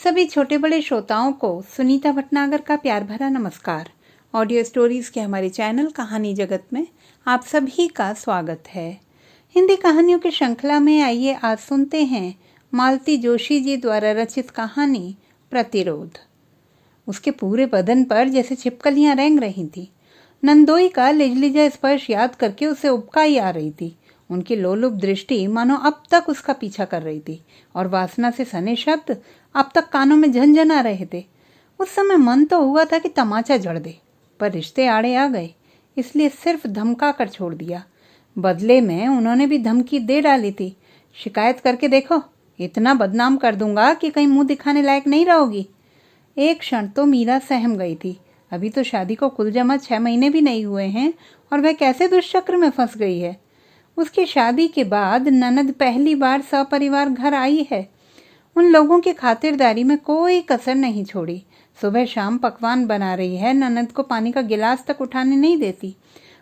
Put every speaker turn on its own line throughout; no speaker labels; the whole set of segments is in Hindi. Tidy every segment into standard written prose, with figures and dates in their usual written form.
सभी छोटे बड़े श्रोताओं को सुनीता भटनागर का प्यार भरा नमस्कार। ऑडियो स्टोरीज के हमारे चैनल कहानी जगत में आप सभी का स्वागत है। हिंदी कहानियों की श्रृंखला में आइए आज सुनते हैं मालती जोशी जी द्वारा रचित कहानी प्रतिरोध। उसके पूरे बदन पर जैसे छिपकलियां रेंग रही थी। नंदोई का लिजलिजा स्पर्श याद करके उसे उबकाई आ रही थी। उनकी लोलुप दृष्टि मानो अब तक उसका पीछा कर रही थी और वासना से सने शब्द अब तक कानों में झनझना रहे थे। उस समय मन तो हुआ था कि तमाचा जड़ दे, पर रिश्ते आड़े आ गए, इसलिए सिर्फ धमका कर छोड़ दिया। बदले में उन्होंने भी धमकी दे डाली थी, शिकायत करके देखो, इतना बदनाम कर दूंगा कि कहीं मुंह दिखाने लायक नहीं रहोगी। एक क्षण तो मीरा सहम गई थी। अभी तो शादी को कुल जमा 6 महीने भी नहीं हुए हैं और वह कैसे दुष्चक्र में फंस गई है। उसकी शादी के बाद ननद पहली बार सपरिवार घर आई है। उन लोगों की खातिरदारी में कोई कसर नहीं छोड़ी। सुबह शाम पकवान बना रही है, ननद को पानी का गिलास तक उठाने नहीं देती।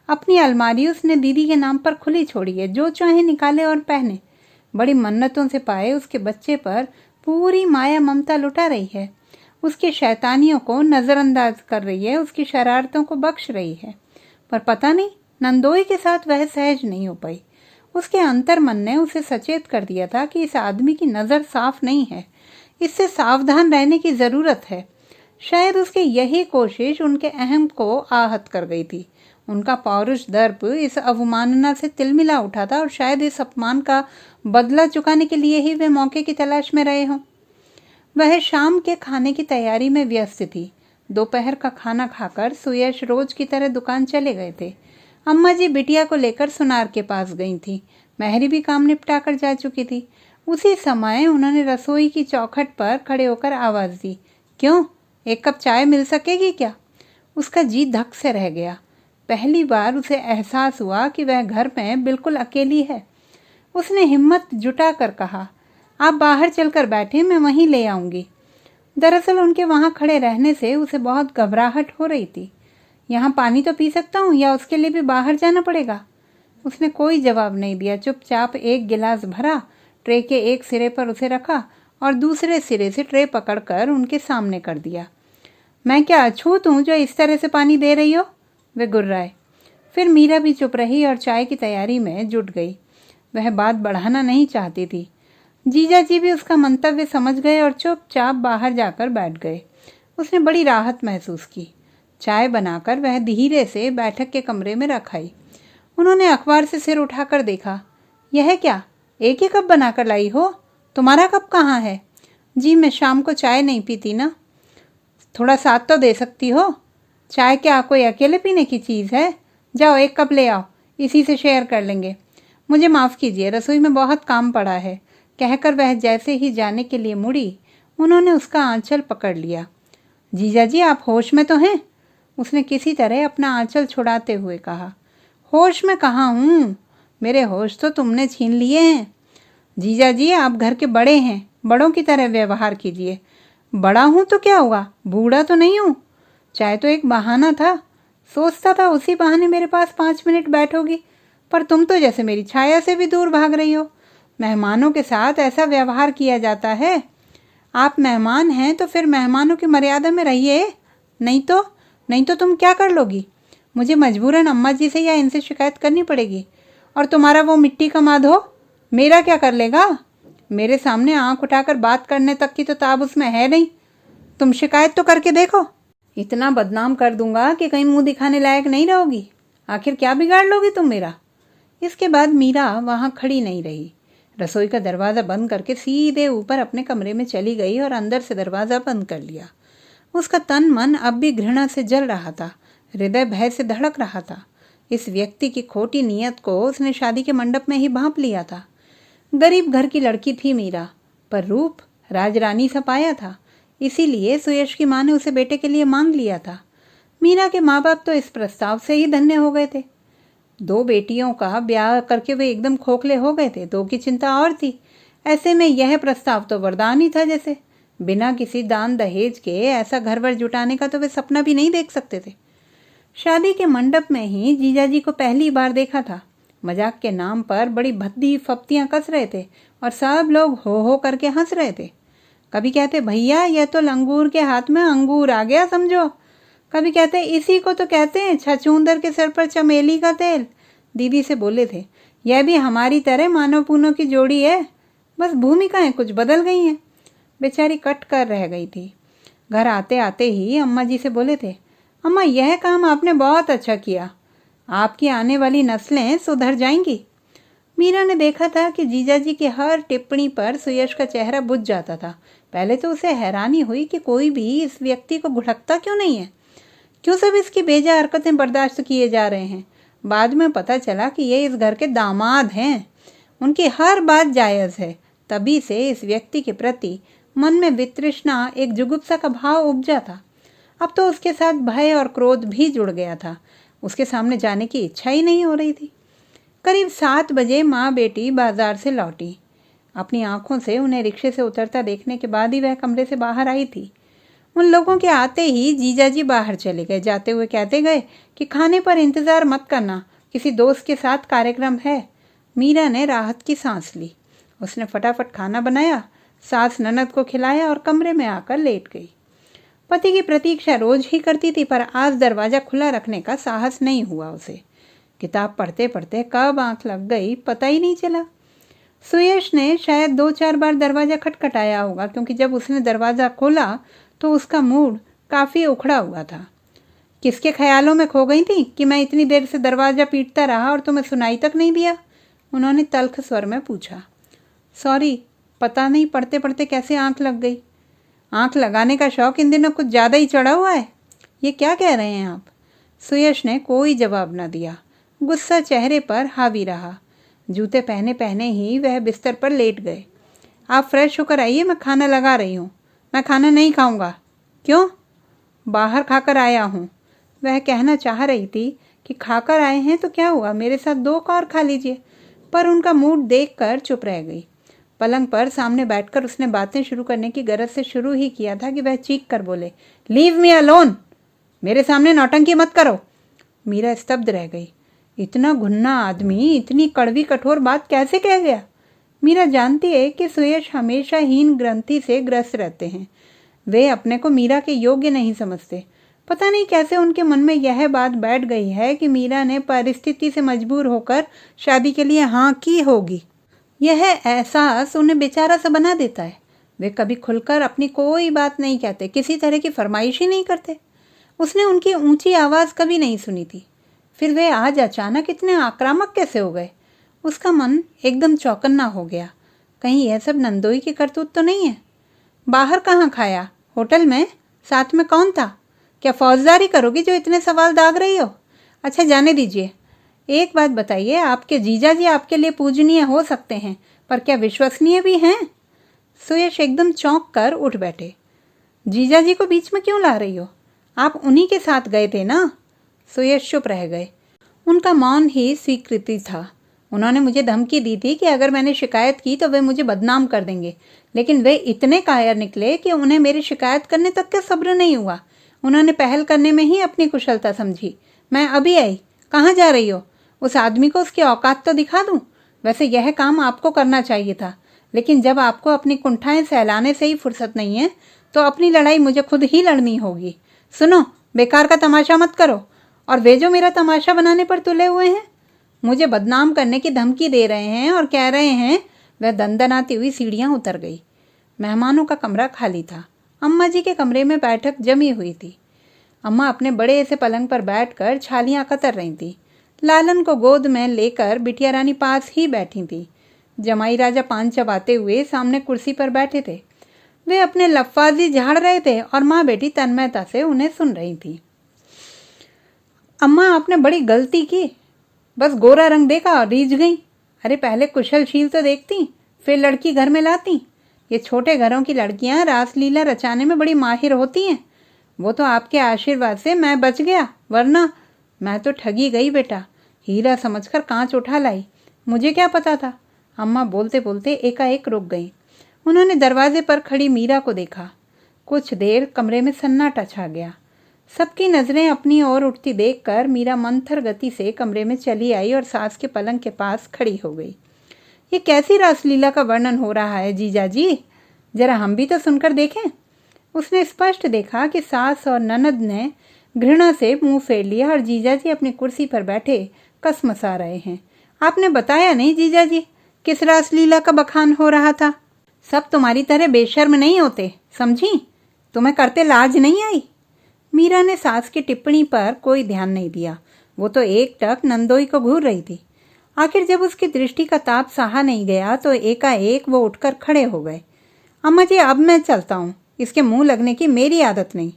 अपनी अलमारी उसने दीदी के नाम पर खुली छोड़ी है, जो चाहे निकाले और पहने। बड़ी मन्नतों से पाए उसके बच्चे पर पूरी माया ममता लुटा रही है। उसकी शैतानियों को नज़रअंदाज कर रही है, उसकी शरारतों को बख्श रही है। पर पता नहीं नंदोई के साथ वह सहज नहीं हो पाई। उसके अंतर मन ने उसे सचेत कर दिया था कि इस आदमी की नज़र साफ नहीं है, इससे सावधान रहने की ज़रूरत है। शायद उसकी यही कोशिश उनके अहम को आहत कर गई थी। उनका पौरुष दर्प इस अवमानना से तिलमिला उठा था और शायद इस अपमान का बदला चुकाने के लिए ही वे मौके की तलाश में रहे हों। वह शाम के खाने की तैयारी में व्यस्त थी। दोपहर का खाना खाकर सुयश रोज की तरह दुकान चले गए थे। अम्मा जी बिटिया को लेकर सुनार के पास गई थी। महरी भी काम निपटा कर जा चुकी थी। उसी समय उन्होंने रसोई की चौखट पर खड़े होकर आवाज़ दी, क्यों, एक कप चाय मिल सकेगी क्या? उसका जी धक से रह गया। पहली बार उसे एहसास हुआ कि वह घर में बिल्कुल अकेली है। उसने हिम्मत जुटा कर कहा, आप बाहर चलकर बैठे, मैं वहीं ले आऊँगी। दरअसल उनके वहाँ खड़े रहने से उसे बहुत घबराहट हो रही थी। यहाँ पानी तो पी सकता हूँ या उसके लिए भी बाहर जाना पड़ेगा? उसने कोई जवाब नहीं दिया। चुपचाप एक गिलास भरा, ट्रे के एक सिरे पर उसे रखा और दूसरे सिरे से ट्रे पकड़कर उनके सामने कर दिया। मैं क्या अछूत हूँ जो इस तरह से पानी दे रही हो? वे गुर्राए। फिर मीरा भी चुप रही और चाय की तैयारी में जुट गई। वह बात बढ़ाना नहीं चाहती थी। जीजा जी भी उसका मंतव्य समझ गए और चुपचाप बाहर जाकर बैठ गए। उसने बड़ी राहत महसूस की। चाय बनाकर वह धीरे से बैठक के कमरे में रख आई। उन्होंने अखबार से सिर उठाकर देखा। यह क्या, एक ही कप बनाकर लाई हो? तुम्हारा कप कहाँ है? जी मैं शाम को चाय नहीं पीती ना। थोड़ा साथ तो दे सकती हो। चाय क्या कोई अकेले पीने की चीज़ है? जाओ एक कप ले आओ, इसी से शेयर कर लेंगे। मुझे माफ़ कीजिए, रसोई में बहुत काम पड़ा है। कहकर वह जैसे ही जाने के लिए मुड़ी, उन्होंने उसका आंचल पकड़ लिया। जीजा जी आप होश में तो हैं? उसने किसी तरह अपना आंचल छुड़ाते हुए कहा। होश में कहाँ हूँ, मेरे होश तो तुमने छीन लिए हैं। जीजा जी आप घर के बड़े हैं, बड़ों की तरह व्यवहार कीजिए। बड़ा हूँ तो क्या हुआ, बूढ़ा तो नहीं हूँ। चाहे तो एक बहाना था, सोचता था उसी बहाने मेरे पास 5 मिनट बैठोगी, पर तुम तो जैसे मेरी छाया से भी दूर भाग रही हो। मेहमानों के साथ ऐसा व्यवहार किया जाता है? आप मेहमान हैं तो फिर मेहमानों की मर्यादा में रहिए, नहीं तो तुम क्या कर लोगी? मुझे मजबूरन अम्मा जी से या इनसे शिकायत करनी पड़ेगी। और तुम्हारा वो मिट्टी का माधो मेरा क्या कर लेगा? मेरे सामने आंख उठाकर बात करने तक की तो ताब उसमें है नहीं। तुम शिकायत तो करके देखो, इतना बदनाम कर दूंगा कि कहीं मुंह दिखाने लायक नहीं रहोगी। आखिर क्या बिगाड़ लोगी तुम मेरा? इसके बाद मीरा वहाँ खड़ी नहीं रही। रसोई का दरवाज़ा बंद करके सीधे ऊपर अपने कमरे में चली गई और अंदर से दरवाज़ा बंद कर लिया। उसका तन मन अब भी घृणा से जल रहा था, हृदय भय से धड़क रहा था। इस व्यक्ति की खोटी नीयत को उसने शादी के मंडप में ही भांप लिया था। गरीब घर की लड़की थी मीरा, पर रूप राजरानी सा पाया था। इसीलिए सुयश की माँ ने उसे बेटे के लिए मांग लिया था। मीरा के माँ बाप तो इस प्रस्ताव से ही धन्य हो गए थे। 2 बेटियों का ब्याह करके वे एकदम खोखले हो गए थे। 2 की चिंता और थी। ऐसे में यह प्रस्ताव तो वरदान ही था जैसे। बिना किसी दान दहेज के ऐसा घर-वर जुटाने का तो वे सपना भी नहीं देख सकते थे। शादी के मंडप में ही जीजाजी को पहली बार देखा था। मजाक के नाम पर बड़ी भद्दी फप्तियां कस रहे थे और सब लोग हो करके हंस रहे थे। कभी कहते भैया यह तो लंगूर के हाथ में अंगूर आ गया समझो। कभी कहते इसी को तो कहते हैं छछूंदर के सर पर चमेली का तेल। दीदी से बोले थे यह भी हमारी तरह मानव पूनों की जोड़ी है, बस भूमिकाएं कुछ बदल गई हैं। बेचारी कट कर रह गई थी। घर आते आते ही अम्मा जी से बोले थे अम्मा यह काम आपने बहुत अच्छा किया, आपकी आने वाली नस्लें सुधर जाएंगी। मीरा ने देखा था कि जीजाजी की हर टिप्पणी पर सुयश का चेहरा बुझ जाता था। पहले तो उसे हैरानी हुई कि कोई भी इस व्यक्ति को भुड़कता क्यों नहीं है, क्यों सब इसकी बेजा हरकतें बर्दाश्त किए जा रहे हैं। बाद में पता चला कि ये इस घर के दामाद हैं, उनकी हर बात जायज़ है। तभी से इस व्यक्ति के प्रति मन में वितृष्णा, एक जुगुप्सा का भाव उपजा था। अब तो उसके साथ भय और क्रोध भी जुड़ गया था। उसके सामने जाने की इच्छा ही नहीं हो रही थी। करीब 7 बजे माँ बेटी बाजार से लौटी। अपनी आंखों से उन्हें रिक्शे से उतरता देखने के बाद ही वह कमरे से बाहर आई थी। उन लोगों के आते ही जीजाजी बाहर चले गए। जाते हुए कहते गए कि खाने पर इंतज़ार मत करना, किसी दोस्त के साथ कार्यक्रम है। मीरा ने राहत की सांस ली। उसने फटाफट खाना बनाया, सास ननद को खिलाया और कमरे में आकर लेट गई। पति की प्रतीक्षा रोज ही करती थी, पर आज दरवाज़ा खुला रखने का साहस नहीं हुआ उसे। किताब पढ़ते पढ़ते कब आंख लग गई पता ही नहीं चला। सुयश ने शायद 2-4 बार दरवाज़ा खटखटाया होगा, क्योंकि जब उसने दरवाज़ा खोला तो उसका मूड काफ़ी उखड़ा हुआ था। किसके ख्यालों में खो गई थी कि मैं इतनी देर से दरवाज़ा पीटता रहा और तुम्हें सुनाई तक नहीं दिया? उन्होंने तल्ख स्वर में पूछा। सॉरी, पता नहीं पढ़ते पढ़ते कैसे आंख लग गई। आंख लगाने का शौक इन दिनों कुछ ज़्यादा ही चढ़ा हुआ है। ये क्या कह रहे हैं आप? सुयश ने कोई जवाब न दिया। गुस्सा चेहरे पर हावी रहा। जूते पहने पहने ही वह बिस्तर पर लेट गए। आप फ्रेश होकर आइए, मैं खाना लगा रही हूँ। मैं खाना नहीं खाऊंगा। क्यों? बाहर खाकर आया हूँ। वह कहना चाह रही थी कि खाकर आए हैं तो क्या हुआ, मेरे साथ 2 और खा लीजिए, पर उनका मूड देखकर चुप रह गई। पलंग पर सामने बैठकर उसने बातें शुरू करने की गरज से शुरू ही किया था कि वह चीख कर बोले, लीव मी अलोन, मेरे सामने नौटंकी मत करो। मीरा स्तब्ध रह गई। इतना घुन्ना आदमी इतनी कड़वी कठोर बात कैसे कह गया? मीरा जानती है कि सुयश हमेशा हीन ग्रंथि से ग्रस्त रहते हैं। वे अपने को मीरा के योग्य नहीं समझते। पता नहीं कैसे उनके मन में यह बात बैठ गई है कि मीरा ने परिस्थिति से मजबूर होकर शादी के लिए हाँ की होगी। यह एहसास उन्हें बेचारा सा बना देता है। वे कभी खुलकर अपनी कोई बात नहीं कहते, किसी तरह की फरमाइश ही नहीं करते। उसने उनकी ऊंची आवाज़ कभी नहीं सुनी थी, फिर वे आज अचानक इतने आक्रामक कैसे हो गए? उसका मन एकदम चौकन्ना हो गया। कहीं यह सब नंदोई की करतूत तो नहीं है? बाहर कहाँ खाया? होटल में? साथ में कौन था? क्या फौजदारी करोगी जो इतने सवाल दाग रही हो? अच्छा जाने दीजिए। एक बात बताइए, आपके जीजा जी आपके लिए पूजनीय हो सकते हैं, पर क्या विश्वसनीय भी हैं? सुयश एकदम चौंक कर उठ बैठे। जीजा जी को बीच में क्यों ला रही हो? आप उन्हीं के साथ गए थे ना? सुयश चुप रह गए। उनका मौन ही स्वीकृति था। उन्होंने मुझे धमकी दी थी कि अगर मैंने शिकायत की तो वे मुझे बदनाम कर देंगे, लेकिन वे इतने कायर निकले कि उन्हें मेरी शिकायत करने तक का सब्र नहीं हुआ। उन्होंने पहल करने में ही अपनी कुशलता समझी। मैं अभी आई। कहाँ जा रही हो? उस आदमी को उसकी औकात तो दिखा दूँ। वैसे यह काम आपको करना चाहिए था, लेकिन जब आपको अपनी कुंठाएं सहलाने से ही फुर्सत नहीं है तो अपनी लड़ाई मुझे खुद ही लड़नी होगी। सुनो, बेकार का तमाशा मत करो। और वे जो मेरा तमाशा बनाने पर तुले हुए हैं, मुझे बदनाम करने की धमकी दे रहे हैं और कह रहे हैं। वह दंदनाती हुई सीढ़ियाँ उतर गई। मेहमानों का कमरा खाली था। अम्मा जी के कमरे में बैठक जमी हुई थी। अम्मा अपने बड़े से पलंग पर बैठकर छालियाँ कतर रही थी। लालन को गोद में लेकर बिटिया रानी पास ही बैठी थी। जमाई राजा पान चबाते हुए सामने कुर्सी पर बैठे थे। वे अपने लफ्फाजी झाड़ रहे थे और माँ बेटी तन्मयता से उन्हें सुन रही थी। अम्मा, आपने बड़ी गलती की। बस गोरा रंग देखा और रीझ गई। अरे पहले कुशलशील तो देखती, फिर लड़की घर में लाती। ये छोटे घरों की लड़कियां रासलीला रचाने में बड़ी माहिर होती हैं। वो तो आपके आशीर्वाद से मैं बच गया, वरना मैं तो ठगी गई बेटा। हीरा समझकर कांच उठा लाई। मुझे क्या पता था? अम्मा बोलते बोलते एकाएक रुक गई। उन्होंने दरवाजे पर खड़ी मीरा को देखा। कुछ देर कमरे में सन्नाटा छा गया। सबकी नज़रें अपनी ओर उठती देखकर मीरा मंथर गति से कमरे में चली आई और सास के पलंग के पास खड़ी हो गई। ये कैसी रासलीला का वर्णन हो रहा है जीजा जी? जरा हम भी तो सुनकर देखें। उसने स्पष्ट देखा कि सास और ननद ने घृणा से मुंह फेर लिया और जीजाजी अपनी कुर्सी पर बैठे कसमसा रहे हैं। आपने बताया नहीं जीजाजी, किस रासलीला का बखान हो रहा था? सब तुम्हारी तरह बेशर्म नहीं होते, समझी? तुम्हें करते लाज नहीं आई? मीरा ने सास की टिप्पणी पर कोई ध्यान नहीं दिया। वो तो एक टक नंदोई को घूर रही थी। आखिर जब उसकी दृष्टि का ताप सहा नहीं गया तो एकाएक वो उठकर खड़े हो गए। अम्मा जी, अब मैं चलता हूँ, इसके मुंह लगने की मेरी आदत नहीं।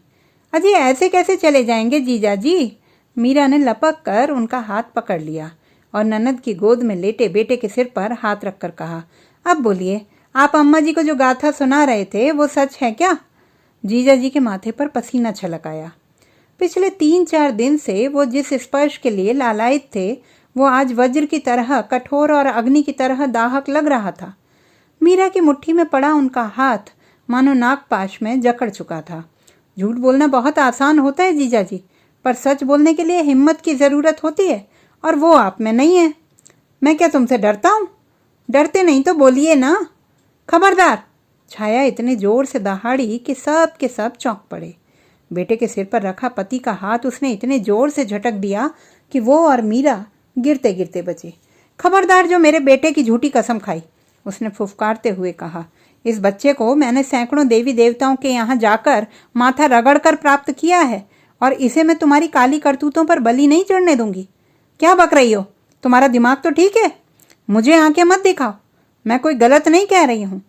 अजी, ऐसे कैसे चले जाएंगे जीजाजी? मीरा ने लपक कर उनका हाथ पकड़ लिया और ननद की गोद में लेटे बेटे के सिर पर हाथ रखकर कहा, अब बोलिए, आप अम्मा जी को जो गाथा सुना रहे थे वो सच है क्या? जीजाजी के माथे पर पसीना छलक आया। पिछले 3-4 दिन से वो जिस स्पर्श के लिए लालायित थे वो आज वज्र की तरह कठोर और अग्नि की तरह दाहक लग रहा था। मीरा की मुट्ठी में पड़ा उनका हाथ मानो नागपाश में जकड़ चुका था। झूठ बोलना बहुत आसान होता है जीजाजी, पर सच बोलने के लिए हिम्मत की ज़रूरत होती है, और वो आप में नहीं है। मैं क्या तुमसे डरता हूँ? डरते नहीं तो बोलिए ना। खबरदार! छाया इतने जोर से दहाड़ी कि सब के सब चौंक पड़े। बेटे के सिर पर रखा पति का हाथ उसने इतने जोर से झटक दिया कि वो और मीरा गिरते गिरते बचे। खबरदार जो मेरे बेटे की झूठी कसम खाई, उसने फुफकारते हुए कहा। इस बच्चे को मैंने सैकड़ों देवी देवताओं के यहाँ जाकर माथा रगड़कर प्राप्त किया है, और इसे मैं तुम्हारी काली करतूतों पर बलि नहीं चढ़ने दूंगी। क्या बक रही हो? तुम्हारा दिमाग तो ठीक है? मुझे आंखें मत दिखाओ, मैं कोई गलत नहीं कह रही हूँ।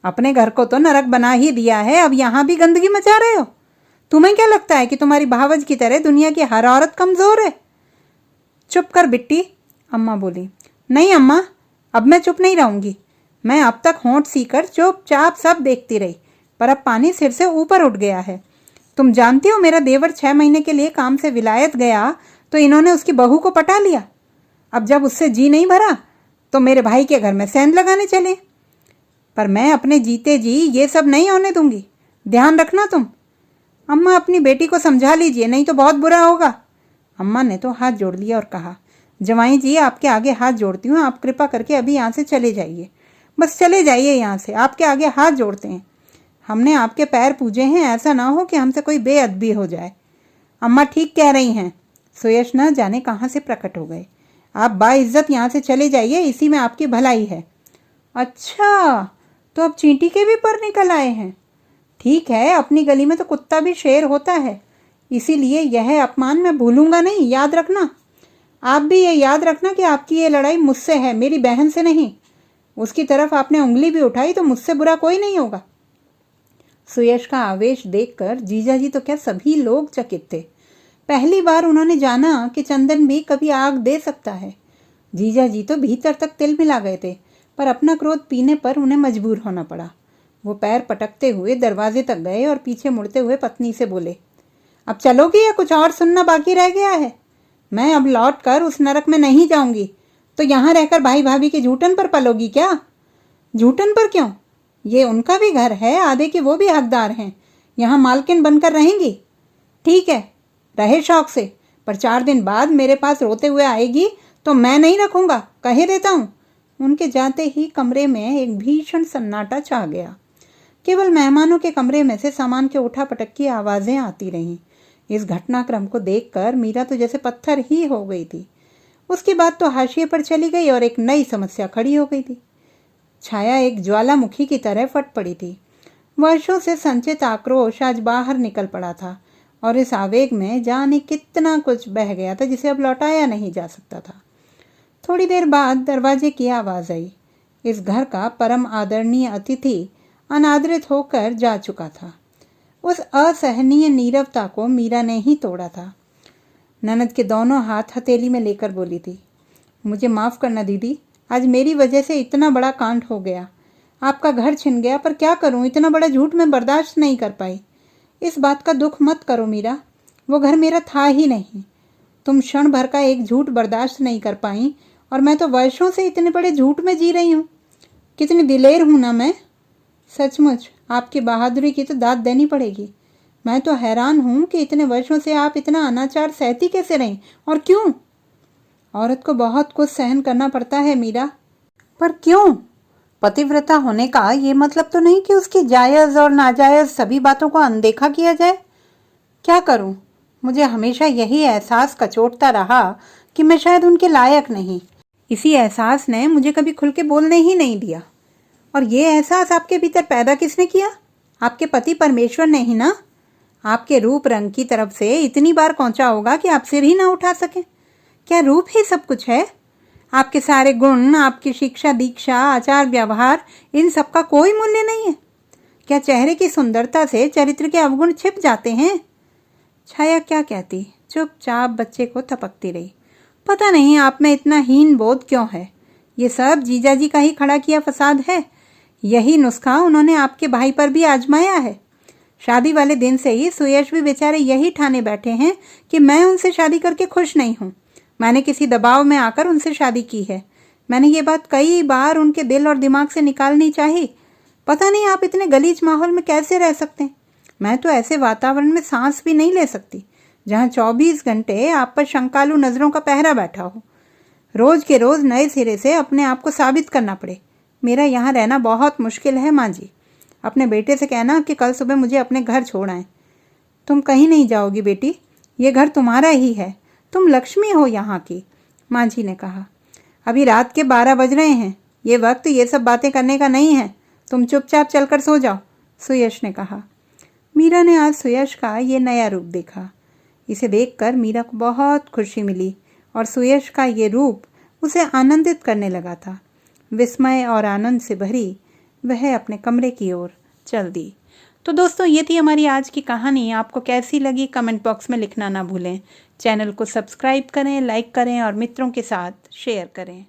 अपने घर को तो नरक बना ही दिया है, अब यहाँ भी गंदगी मचा रहे हो। तुम्हें क्या लगता है कि तुम्हारी भावज की तरह दुनिया की हर औरत कमजोर है? चुप कर बिट्टी, अम्मा बोली। नहीं अम्मा, अब मैं चुप नहीं रहूंगी। मैं अब तक होंठ सीकर चुपचाप सब देखती रही, पर अब पानी सिर से ऊपर उठ गया है। तुम जानती हो मेरा देवर 6 महीने के लिए काम से विलायत गया तो इन्होंने उसकी बहू को पटा लिया। अब जब उससे जी नहीं भरा तो मेरे भाई के घर में सेंध लगाने चले। पर मैं अपने जीते जी ये सब नहीं होने दूंगी, ध्यान रखना तुम। अम्मा, अपनी बेटी को समझा लीजिए, नहीं तो बहुत बुरा होगा। अम्मा ने तो हाथ जोड़ लिया और कहा, जवाई जी, आपके आगे हाथ जोड़ती हूँ, आप कृपा करके अभी यहाँ से चले जाइए। बस चले जाइए यहाँ से, आपके आगे हाथ जोड़ते हैं। हमने आपके पैर पूजे हैं, ऐसा ना हो कि हमसे कोई बेअदबी हो जाए। अम्मा ठीक कह रही हैं। सुयश न जाने कहाँ से प्रकट हो गए। आप बाइज्जत यहाँ से चले जाइए, इसी में आपकी भलाई है। अच्छा, तो अब चींटी के भी पर निकल आए हैं। ठीक है, अपनी गली में तो कुत्ता भी शेर होता है, इसीलिए यह अपमान मैं भूलूंगा नहीं, याद रखना। आप भी ये याद रखना कि आपकी ये लड़ाई मुझसे है, मेरी बहन से नहीं। उसकी तरफ आपने उंगली भी उठाई तो मुझसे बुरा कोई नहीं होगा। सुयश का आवेश देखकर जीजाजी तो क्या सभी लोग चकित थे। पहली बार उन्होंने जाना कि चंदन भी कभी आग दे सकता है। जीजाजी तो भीतर तक तिल मिला गए थे, पर अपना क्रोध पीने पर उन्हें मजबूर होना पड़ा। वो पैर पटकते हुए दरवाजे तक गए और पीछे मुड़ते हुए पत्नी से बोले, अब चलोगी या कुछ और सुनना बाकी रह गया है? मैं अब लौट कर उस नरक में नहीं जाऊंगी, तो यहाँ रहकर भाई भाभी के झूठन पर पलोगी क्या? झूठन पर क्यों? ये उनका भी घर है, आधे के वो भी हकदार हैं। यहाँ मालकिन बनकर रहेंगी। ठीक है, रहे शौक से, पर 4 दिन बाद मेरे पास रोते हुए आएगी तो मैं नहीं रखूंगा, कहे देता हूँ। उनके जाते ही कमरे में एक भीषण सन्नाटा छा गया। केवल मेहमानों के कमरे में से सामान के उठापटक की आवाजें आती रहीं। इस घटनाक्रम को देखकर मीरा तो जैसे पत्थर ही हो गई थी। उसकी बात तो हाशिए पर चली गई और एक नई समस्या खड़ी हो गई थी। छाया एक ज्वालामुखी की तरह फट पड़ी थी। वर्षों से संचित आक्रोश आज बाहर निकल पड़ा था, और इस आवेग में जाने कितना कुछ बह गया था जिसे अब लौटाया नहीं जा सकता था। थोड़ी देर बाद दरवाजे की आवाज़ आई। इस घर का परम आदरणीय अतिथि अनादरित होकर जा चुका था। उस असहनीय नीरवता को मीरा ने ही तोड़ा था। ननद के दोनों हाथ हथेली में लेकर बोली थी, मुझे माफ़ करना दीदी, आज मेरी वजह से इतना बड़ा कांड हो गया। आपका घर छिन गया, पर क्या करूं, इतना बड़ा झूठ मैं बर्दाश्त नहीं कर पाई। इस बात का दुख मत करो मीरा, वो घर मेरा था ही नहीं। तुम क्षण भर का एक झूठ बर्दाश्त नहीं कर पाई, और मैं तो वर्षों से इतने बड़े झूठ में जी रही हूँ। कितनी दिलेर हूँ ना मैं। सचमुच आपकी बहादुरी की तो दाद देनी पड़ेगी। मैं तो हैरान हूँ कि इतने वर्षों से आप इतना अनाचार सहती कैसे रहीं, और क्यों? औरत को बहुत कुछ सहन करना पड़ता है मीरा। पर क्यों? पतिव्रता होने का ये मतलब तो नहीं कि उसकी जायज़ और नाजायज़ सभी बातों को अनदेखा किया जाए। क्या करूं? मुझे हमेशा यही एहसास कचोटता रहा कि मैं शायद उनके लायक नहीं। इसी एहसास ने मुझे कभी खुल के बोलने ही नहीं दिया। और ये एहसास आपके भीतर पैदा किसने किया? आपके पति परमेश्वर ने ही ना। आपके रूप रंग की तरफ से इतनी बार पहुंचा होगा कि आप सिर ही ना उठा सकें। क्या रूप ही सब कुछ है? आपके सारे गुण, आपकी शिक्षा दीक्षा, आचार व्यवहार, इन सब का कोई मूल्य नहीं है? क्या चेहरे की सुंदरता से चरित्र के अवगुण छिप जाते हैं? छाया क्या कहती, चुपचाप बच्चे को थपकती रही। पता नहीं आप में इतना हीन बोध क्यों है। ये सब जीजाजी का ही खड़ा किया फसाद है। यही नुस्खा उन्होंने आपके भाई पर भी आजमाया है। शादी वाले दिन से ही सुयश भी बेचारे यही ठाने बैठे हैं कि मैं उनसे शादी करके खुश नहीं हूँ। मैंने किसी दबाव में आकर उनसे शादी की है। मैंने ये बात कई बार उनके दिल और दिमाग से निकालनी चाहिए। पता नहीं आप इतने गलीज माहौल में कैसे रह सकते हैं। मैं तो ऐसे वातावरण में सांस भी नहीं ले सकती जहाँ 24 घंटे आप पर शंकालु नज़रों का पहरा बैठा हो। रोज के रोज नए सिरे से अपने आप को साबित करना पड़े। मेरा यहाँ रहना बहुत मुश्किल है माँ जी। अपने बेटे से कहना कि कल सुबह मुझे अपने घर छोड़ आएं। तुम कहीं नहीं जाओगी बेटी, ये घर तुम्हारा ही है। तुम लक्ष्मी हो यहाँ की, माँ जी ने कहा। अभी रात के 12 बज रहे हैं। ये वक्त ये सब बातें करने का नहीं है। तुम चुपचाप चलकर सो जाओ, सुयश ने कहा। मीरा ने आज सुयश का ये नया रूप देखा। इसे देखकर मीरा को बहुत खुशी मिली और सुयश का ये रूप उसे आनंदित करने लगा था। विस्मय और आनंद से भरी वह अपने कमरे की ओर चल दी। तो दोस्तों, ये थी हमारी आज की कहानी। आपको कैसी लगी कमेंट बॉक्स में लिखना ना भूलें। चैनल को सब्सक्राइब करें, लाइक करें और मित्रों के साथ शेयर करें।